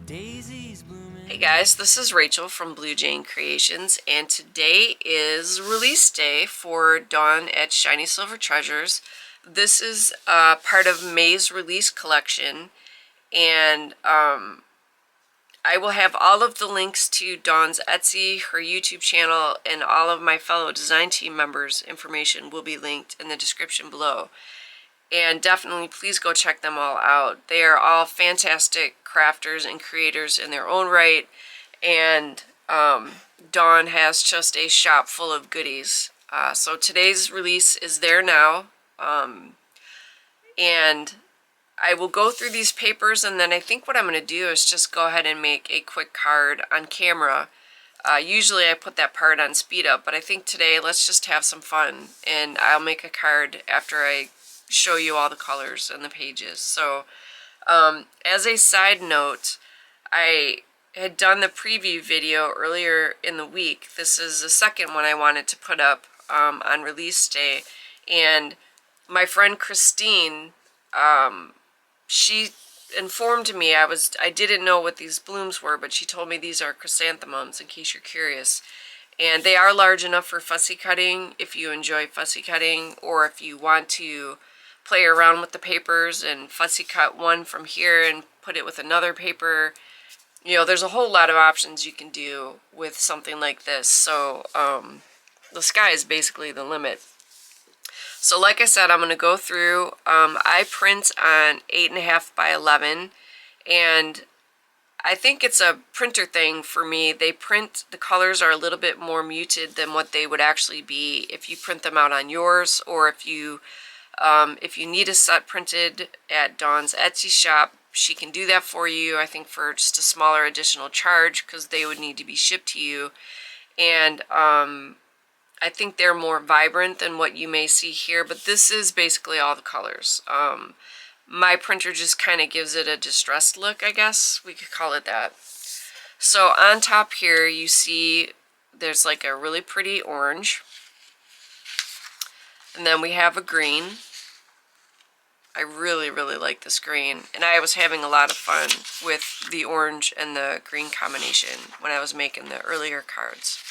Hey guys, this is Rachel from Blue Jane Creations, and today is release day for Dawn at Shiny Silver Treasures. This is part of May's release collection, and I will have all of the links to Dawn's Etsy, her YouTube channel, and all of my fellow design team members' information will be linked in the description below. And definitely please go check them all out. They are all fantastic crafters and creators in their own right, and Dawn has just a shop full of goodies. So today's release is there now, and I will go through these papers, and then I think what I'm going to do is just go ahead and make a quick card on camera. Usually I put that part on speed up, but I think today let's just have some fun, and I'll make a card after I show you all the colors and the pages. So as a side note, I had done the preview video earlier in the week. This is the second one I wanted to put up on release day, and my friend Christine, she informed me, I didn't know what these blooms were, but she told me these are chrysanthemums, in case you're curious. And they are large enough for fussy cutting if you enjoy fussy cutting, or if you want to play around with the papers and fussy cut one from here and put it with another paper. You know, there's a whole lot of options you can do with something like this. So the sky is basically the limit. So like I said, I'm going to go through. I print on 8.5 by 11, and I think it's a printer thing for me. They print, the colors are a little bit more muted than what they would actually be if you print them out on yours, or if you need a set printed at Dawn's Etsy shop, she can do that for you, I think for just a smaller additional charge, because they would need to be shipped to you. And I think they're more vibrant than what you may see here, but this is basically all the colors. My printer just kind of gives it a distressed look, I guess we could call it that. So on top here you see there's like a really pretty orange, and then we have a green. I really like this green, and I was having a lot of fun with the orange and the green combination when I was making the earlier cards.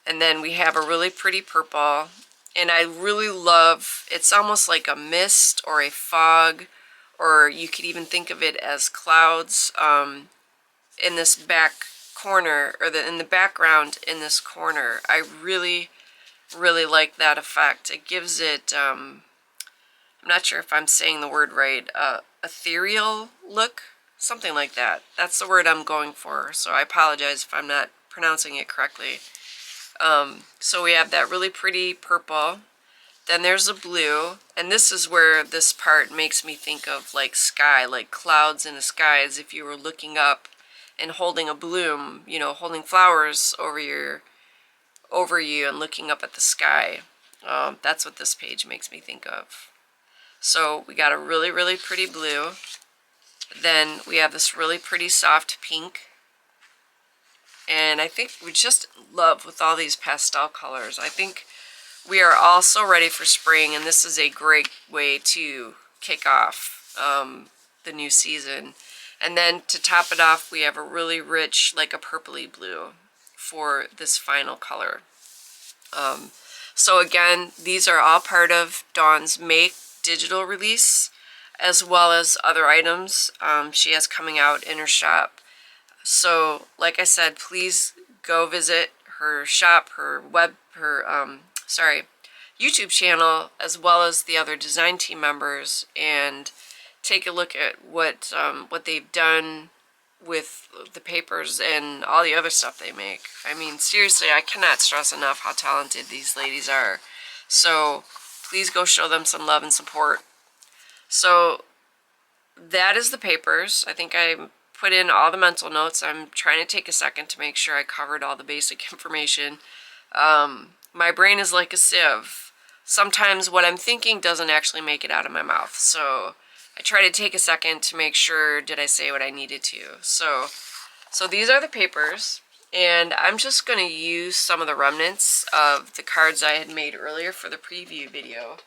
And then we have a really pretty purple, and I really love, it's almost like a mist or a fog, or you could even think of it as clouds in this back corner, or in the background in this corner. I really like that effect. It gives it, I'm not sure if I'm saying the word right, ethereal look, something like that. That's the word I'm going for, so I apologize if I'm not pronouncing it correctly. So we have that really pretty purple, then there's a blue, and this is where this part makes me think of like sky, like clouds in the sky, as if you were looking up and holding a bloom, you know, holding flowers over you and looking up at the sky. That's what this page makes me think of. So we got a really pretty blue, then we have this really pretty soft pink. And I think we just love with all these pastel colors. I think we are all so ready for spring, and this is a great way to kick off the new season. And then to top it off, we have a really rich, like a purpley blue for this final color. So again, these are all part of Dawn's May digital release, as well as other items she has coming out in her shop. So, like I said, please go visit her shop, her YouTube channel, as well as the other design team members, and take a look at what they've done with the papers and all the other stuff they make. I mean, seriously, I cannot stress enough how talented these ladies are. So, please go show them some love and support. So, that is the papers. I think I put in all the mental notes. I'm trying to take a second to make sure I covered all the basic information. My brain is like a sieve. Sometimes what I'm thinking doesn't actually make it out of my mouth. So I try to take a second to make sure, did I say what I needed to? So these are the papers, and I'm just going to use some of the remnants of the cards I had made earlier for the preview video,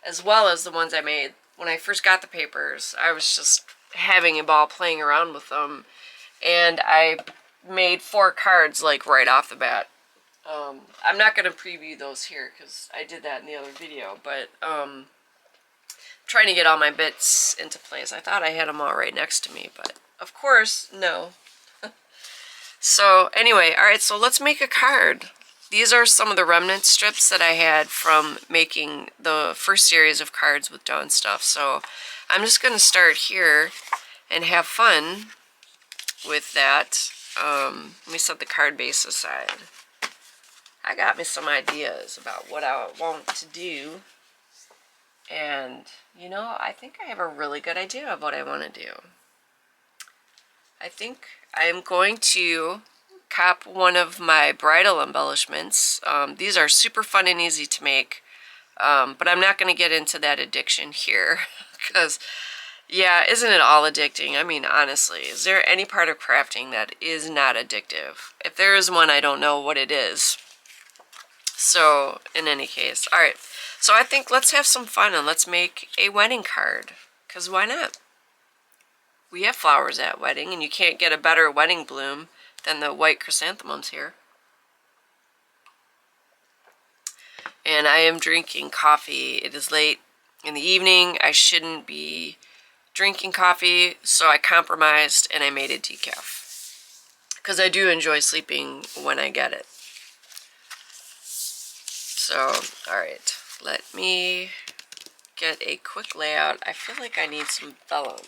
as well as the ones I made when I first got the papers. I was just having a ball playing around with them. And I made 4 cards like right off the bat. I'm not going to preview those here because I did that in the other video, but trying to get all my bits into place. I thought I had them all right next to me, but of course, no. So anyway, alright, so let's make a card. These are some of the remnant strips that I had from making the first series of cards with Dawn stuff. So I'm just going to start here and have fun with that. Let me set the card base aside. I got me some ideas about what I want to do. And, you know, I think I have a really good idea of what I want to do. I think I'm going to cop one of my bridal embellishments. These are super fun and easy to make, but I'm not going to get into that addiction here because, yeah, isn't it all addicting? I mean, honestly, is there any part of crafting that is not addictive? If there is one, I don't know what it is. So, in any case, alright. So I think let's have some fun and let's make a wedding card, because why not? We have flowers at wedding, and you can't get a better wedding bloom than the white chrysanthemums here. And I am drinking coffee. It is late in the evening. I shouldn't be drinking coffee, so I compromised and I made a decaf. Because I do enjoy sleeping when I get it. So, alright. Let me get a quick layout. I feel like I need some vellum.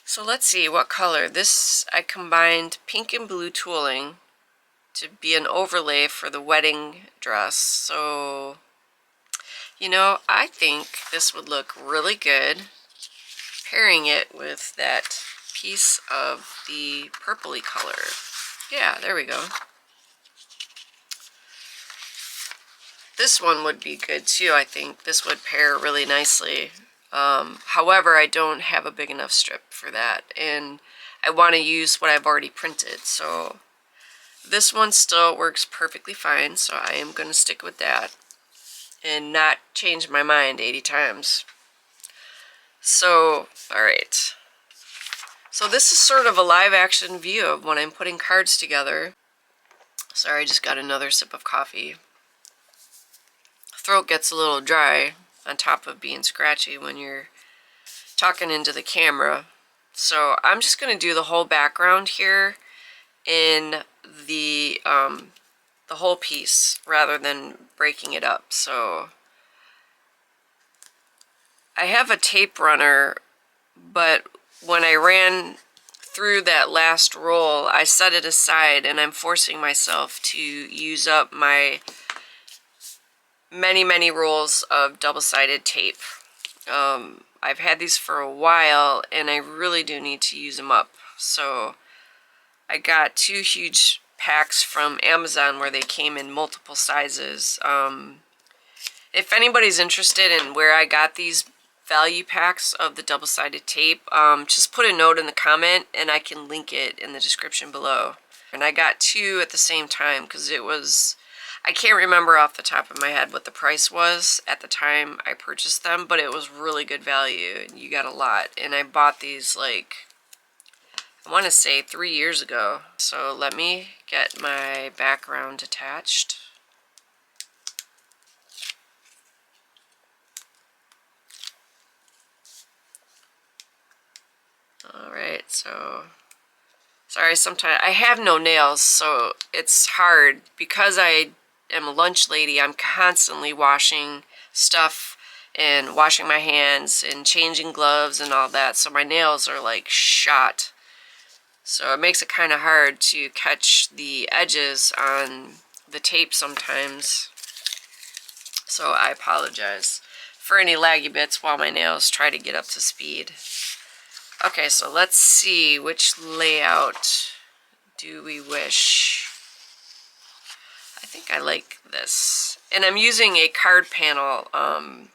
So let's see what color. This, I combined pink and blue tooling to be an overlay for the wedding dress. So, you know, I think this would look really good pairing it with that piece of the purpley color. Yeah, there we go. This one would be good too, I think. This would pair really nicely. However, I don't have a big enough strip for that, and I want to use what I've already printed. So this one still works perfectly fine, so I am going to stick with that and not change my mind 80 times. So, alright. So this is sort of a live action view of when I'm putting cards together. Sorry, I just got another sip of coffee. Throat gets a little dry on top of being scratchy when you're talking into the camera. So I'm just going to do the whole background here in the whole piece rather than breaking it up. So I have a tape runner, but when I ran through that last roll, I set it aside, and I'm forcing myself to use up my many rolls of double-sided tape. I've had these for a while, and I really do need to use them up. So I got 2 huge packs from Amazon where they came in multiple sizes. If anybody's interested in where I got these value packs of the double-sided tape, just put a note in the comment and I can link it in the description below. And I got 2 at the same time because it was, I can't remember off the top of my head what the price was at the time I purchased them, but it was really good value and you got a lot. And I bought these like, I want to say 3 years ago. So let me get my background attached. Alright, so sorry, sometimes I have no nails, so it's hard. Because I am a lunch lady, I'm constantly washing stuff and washing my hands and changing gloves and all that, so my nails are like shot. So it makes it kind of hard to catch the edges on the tape sometimes. So I apologize for any laggy bits while my nails try to get up to speed. Okay, so let's see, which layout do we wish? I think I like this. And I'm using a card panel. I'm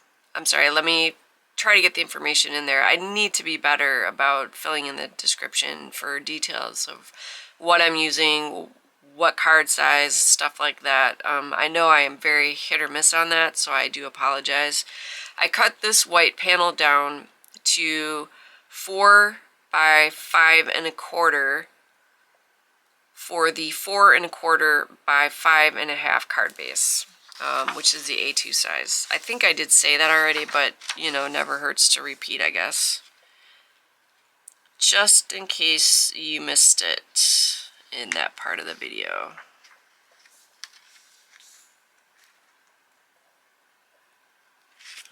sorry, let me try to get the information in there. I need to be better about filling in the description for details of what I'm using, what card size, stuff like that. I know I am very hit or miss on that, so I do apologize. I cut this white panel down to 4 by 5 1/4 for the 4 1/4 by 5 1/2 card base, which is the A2 size. I think I did say that already, but you know, never hurts to repeat, I guess. Just in case you missed it in that part of the video.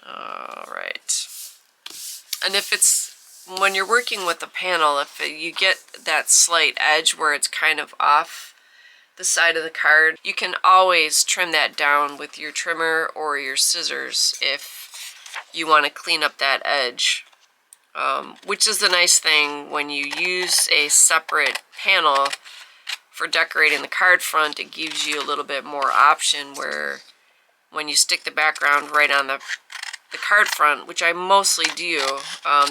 Alright. And if it's, when you're working with the panel, if you get that slight edge where it's kind of off the side of the card, you can always trim that down with your trimmer or your scissors if you want to clean up that edge. Which is the nice thing when you use a separate panel for decorating the card front. It gives you a little bit more option where when you stick the background right on the card front, which I mostly do,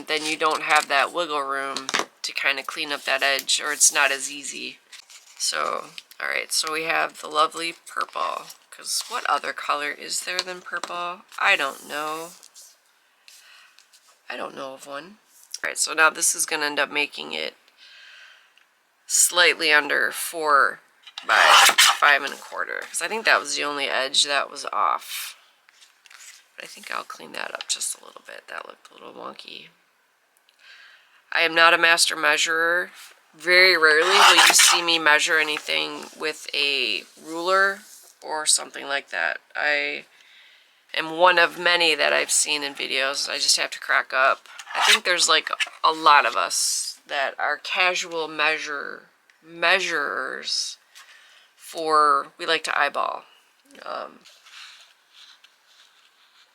then you don't have that wiggle room to kind of clean up that edge, or it's not as easy. So, alright, so we have the lovely purple, because what other color is there than purple? I don't know. I don't know of one. Alright, so now this is going to end up making it slightly under 4 by 5 1/4, because I think that was the only edge that was off. But I think I'll clean that up just a little bit. That looked a little wonky. I am not a master measurer. Very rarely will you see me measure anything with a ruler or something like that. I am one of many that I've seen in videos. I just have to crack up. I think there's like a lot of us that are casual measurers for, we like to eyeball. I'm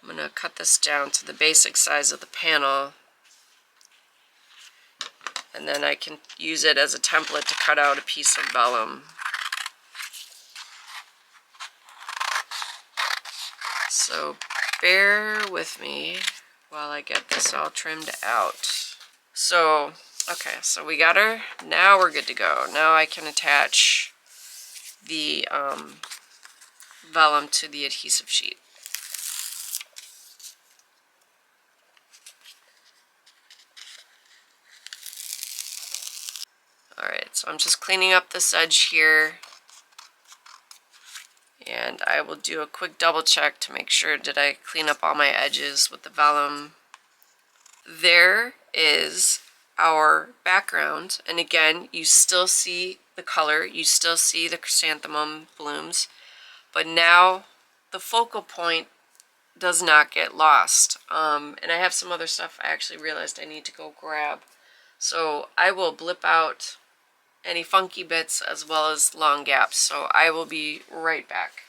going to cut this down to the basic size of the panel, and then I can use it as a template to cut out a piece of vellum. So bear with me while I get this all trimmed out. So, okay, so we got her. Now we're good to go. Now I can attach the vellum to the adhesive sheet. Alright, so I'm just cleaning up this edge here, and I will do a quick double check to make sure did I clean up all my edges with the vellum. There is our background, and again, you still see the color, you still see the chrysanthemum blooms, but now the focal point does not get lost. And I have some other stuff I actually realized I need to go grab. So I will blip out any funky bits as well as long gaps. So I will be right back.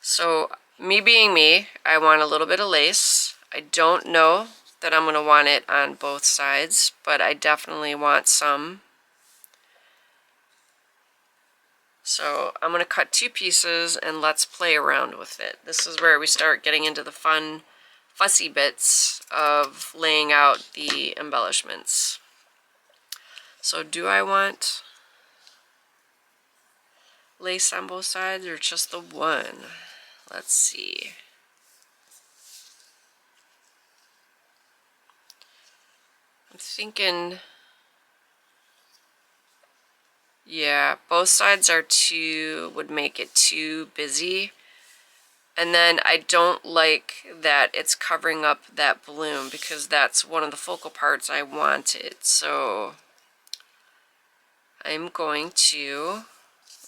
So me being me, I want a little bit of lace. I don't know that I'm going to want it on both sides, but I definitely want some. So I'm going to cut 2 pieces and let's play around with it. This is where we start getting into the fun, fussy bits of laying out the embellishments. So do I want lace on both sides or just the one? Let's see. I'm thinking, yeah, both sides are would make it too busy. And then I don't like that it's covering up that bloom because that's one of the focal parts I wanted. So I'm going to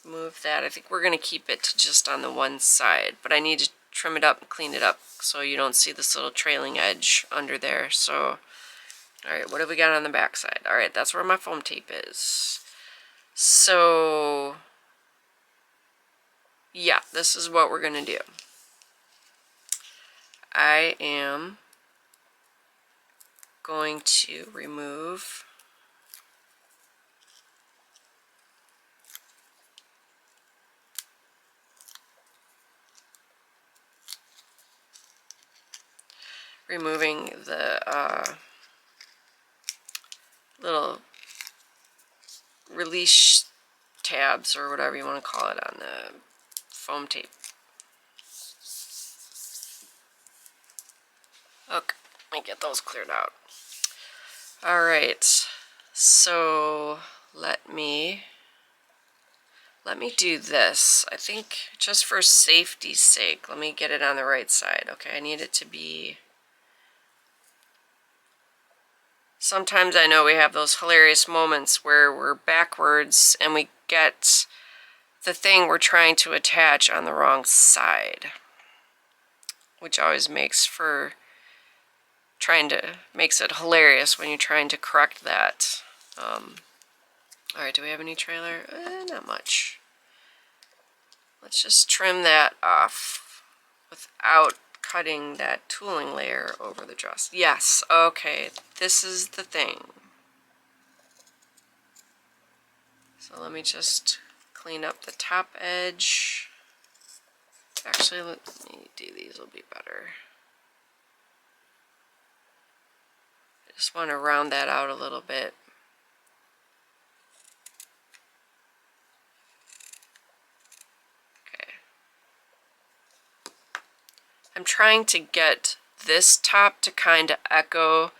move that. I think we're going to keep it just on the one side, but I need to trim it up and clean it up so you don't see this little trailing edge under there. So, alright, what have we got on the back side? Alright, that's where my foam tape is. So, yeah, this is what we're going to do. I am going to remove the little release tabs or whatever you want to call it on the foam tape. Okay, let me get those cleared out. All right, so let me do this. I think just for safety's sake, let me get it on the right side. Okay, I need it to be... Sometimes I know we have those hilarious moments where we're backwards and we get the thing we're trying to attach on the wrong side, which always makes it hilarious when you're trying to correct that. All right, do we have any trailer? Not much. Let's just trim that off without cutting that tooling layer over the dress. Yes, okay, this is the thing. So let me just clean up the top edge. Actually, let me do these, will be better. I just want to round that out a little bit. Okay. I'm trying to get this top to kind of echo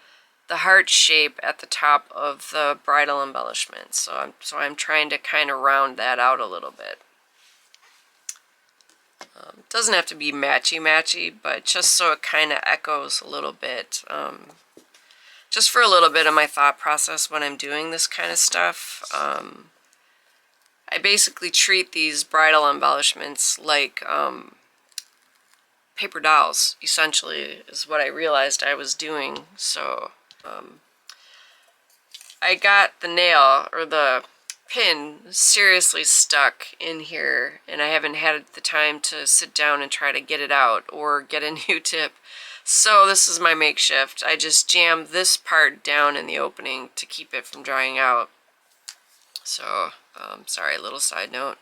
the heart shape at the top of the bridal embellishment. So I'm trying to kind of round that out a little bit. It doesn't have to be matchy-matchy, but just so it kind of echoes a little bit. Just for a little bit of my thought process when I'm doing this kind of stuff. I basically treat these bridal embellishments like paper dolls, essentially, is what I realized I was doing. So I got the nail, or the pin, seriously stuck in here, and I haven't had the time to sit down and try to get it out or get a new tip. So this is my makeshift. I just jammed this part down in the opening to keep it from drying out. So, sorry, little side note.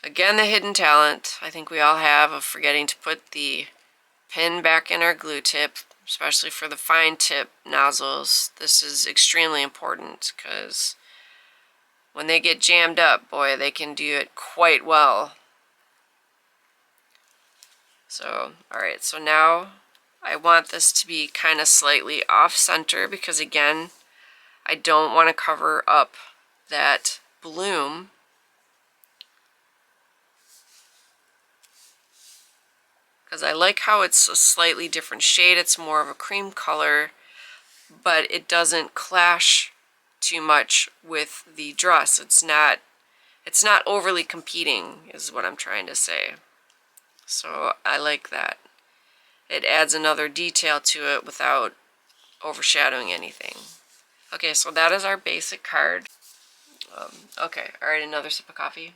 Again, the hidden talent I think we all have of forgetting to put the pin back in our glue tip, especially for the fine tip nozzles. This is extremely important because when they get jammed up, boy, they can do it quite well. So, alright, so now I want this to be kind of slightly off-center because, again, I don't want to cover up that bloom. Because I like how it's a slightly different shade. It's more of a cream color, but it doesn't clash too much with the dress. It's not overly competing, is what I'm trying to say. So I like that. It adds another detail to it without overshadowing anything. Okay, so that is our basic card. Okay, alright, another sip of coffee.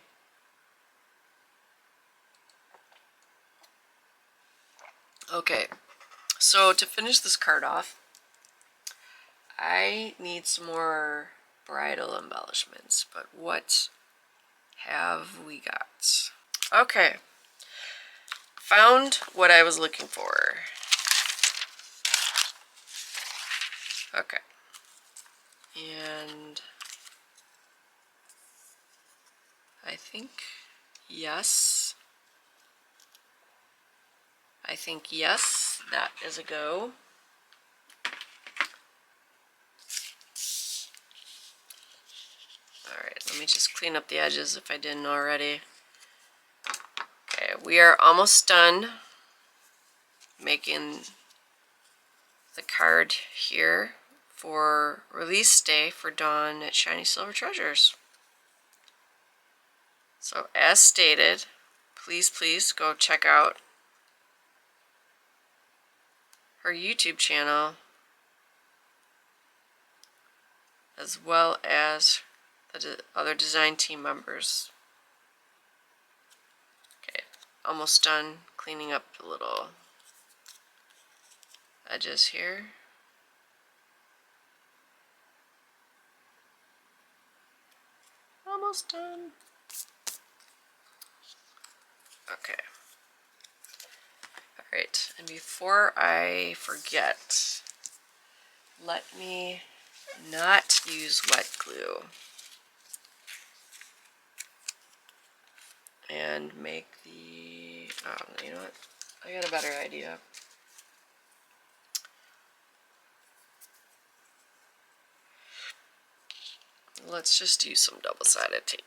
Okay, so to finish this card off, I need some more bridal embellishments, but what have we got? Okay, found what I was looking for. Okay, and I think yes, that is a go. Alright, let me just clean up the edges if I didn't already. Okay, we are almost done making the card here for release day for Dawn at Shiny Silver Treasures. So as stated, please go check out her YouTube channel as well as the other design team members. Okay, almost done cleaning up the little edges here. Almost done. Okay. Alright, and before I forget, let me not use wet glue and make the, oh, you know what, I got a better idea. Let's just use some double-sided tape.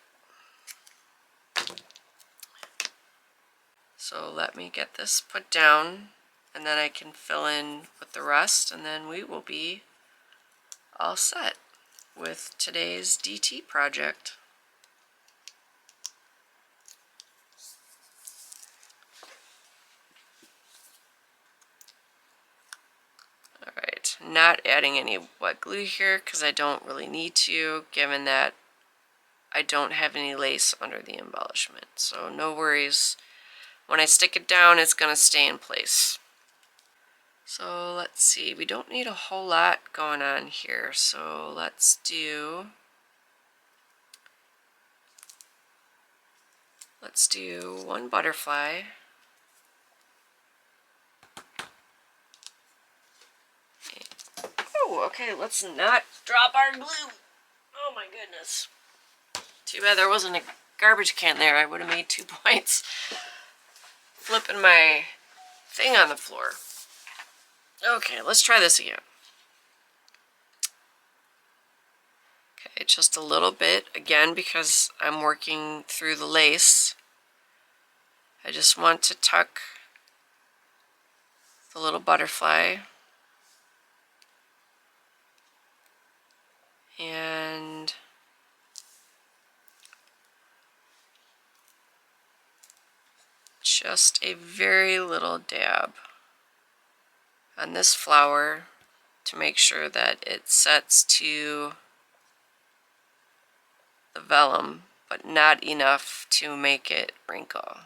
So let me get this put down, and then I can fill in with the rest, and then we will be all set with today's DT project. Alright, not adding any wet glue here because I don't really need to, given that I don't have any lace under the embellishment. So no worries. When I stick it down, it's going to stay in place. So let's see, we don't need a whole lot going on here. So let's do one butterfly. Oh, okay, let's not drop our glue. Oh my goodness. Too bad there wasn't a garbage can there. I would have made 2 points. Flipping my thing on the floor. Okay, let's try this again. Okay, just a little bit, again, because I'm working through the lace. I just want to tuck the little butterfly. And just a very little dab on this flower to make sure that it sets to the vellum, but not enough to make it wrinkle.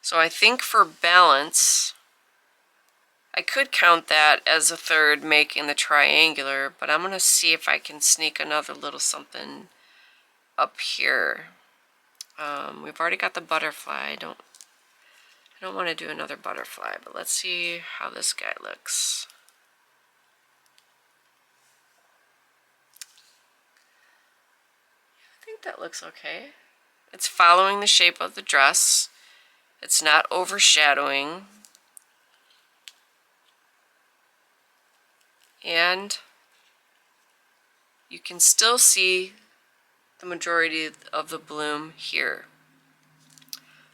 So I think for balance, I could count that as a third making the triangular, but I'm going to see if I can sneak another little something up here. We've already got the butterfly. I don't want to do another butterfly, but let's see how this guy looks. I think that looks okay. It's following the shape of the dress. It's not overshadowing. And you can still see the majority of the bloom here.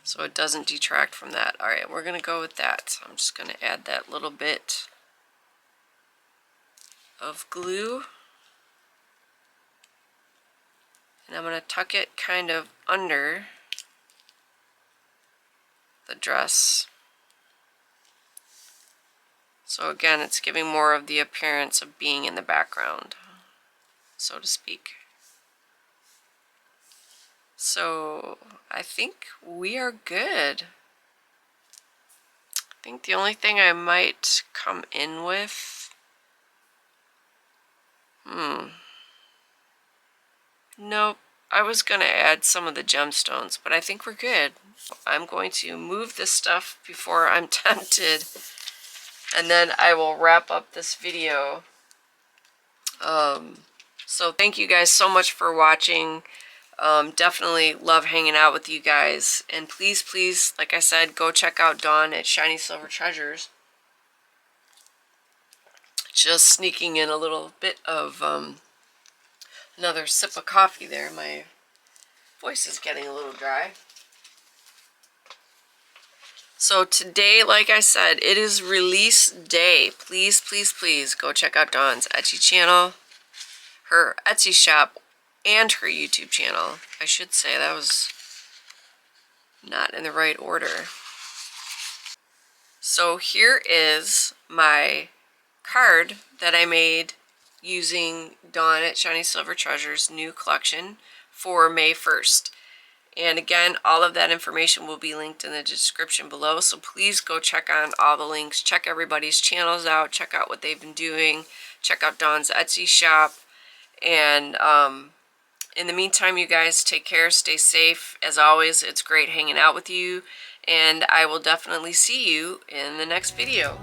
So it doesn't detract from that. Alright, we're going to go with that. So I'm just going to add that little bit of glue. And I'm going to tuck it kind of under the dress. So again, it's giving more of the appearance of being in the background, so to speak. So I think we are good. I think the only thing I might come in with, nope, I was going to add some of the gemstones, but I think we're good. I'm going to move this stuff before I'm tempted, and then I will wrap up this video. So thank you guys so much for watching. Definitely love hanging out with you guys. And please, please, like I said, go check out Dawn at Shiny Silver Treasures. Just sneaking in a little bit of another sip of coffee there. My voice is getting a little dry. So today, like I said, it is release day. Please, please, please go check out Dawn's Etsy channel, her Etsy shop, and her YouTube channel. I should say that was not in the right order. So here is my card that I made using Dawn at Shiny Silver Treasures' new collection for May 1st. And again, all of that information will be linked in the description below, so please go check on all the links, check everybody's channels out, check out what they've been doing, check out Dawn's Etsy shop, and in the meantime, you guys take care, stay safe. As always, it's great hanging out with you, and I will definitely see you in the next video.